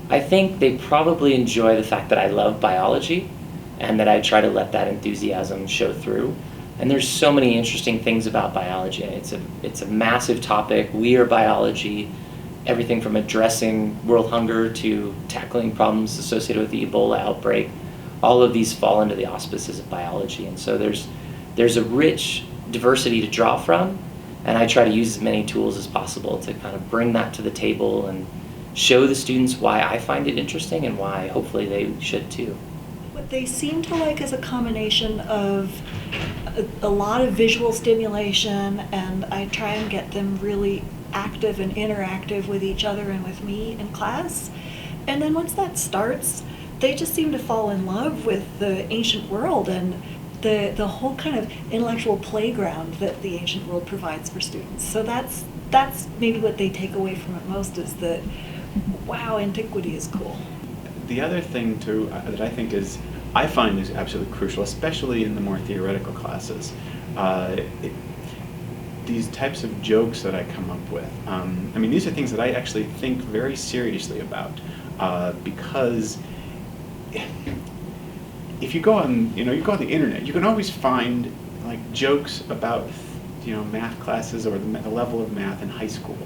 I think they probably enjoy the fact that I love biology and that I try to let that enthusiasm show through. And there's so many interesting things about biology. It's a massive topic. We are biology, everything from addressing world hunger to tackling problems associated with the Ebola outbreak. All of these fall under the auspices of biology. And so there's a rich diversity to draw from, and I try to use as many tools as possible to kind of bring that to the table and show the students why I find it interesting and why hopefully they should too. What they seem to like is a combination of a lot of visual stimulation, and I try and get them really active and interactive with each other and with me in class. And then once that starts, they just seem to fall in love with the ancient world and the whole kind of intellectual playground that the ancient world provides for students. So that's maybe what they take away from it most, is that, wow, antiquity is cool. The other thing too that I find is absolutely crucial, especially in the more theoretical classes, these types of jokes that I come up with. I mean, these are things that I actually think very seriously about, because if you go on, you go on the internet, you can always find like jokes about, math classes or the level of math in high school,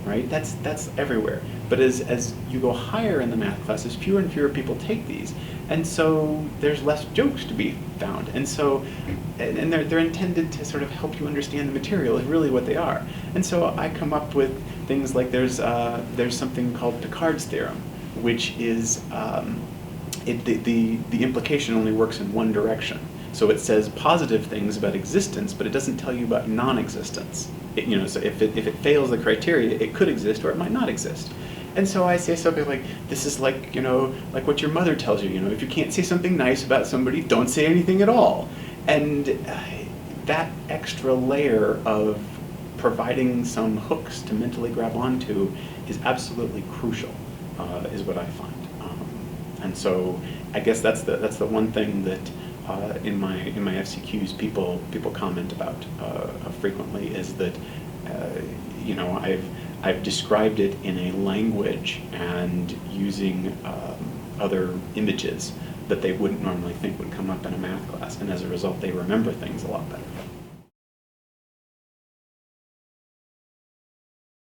right? That's everywhere. But as you go higher in the math classes, fewer and fewer people take these, and so there's less jokes to be found. And so, and they're intended to sort of help you understand the material, is really what they are. And so I come up with things like there's something called Picard's theorem, which is the implication only works in one direction. So it says positive things about existence, but it doesn't tell you about non-existence. So if it fails the criteria, it could exist or it might not exist. And so I say something like, this is like, like what your mother tells you, if you can't say something nice about somebody, don't say anything at all. And that extra layer of providing some hooks to mentally grab onto is absolutely crucial, is what I find. And so I guess that's the one thing that in my FCQs people comment about frequently, is that I've described it in a language and using other images that they wouldn't normally think would come up in a math class, and as a result they remember things a lot better.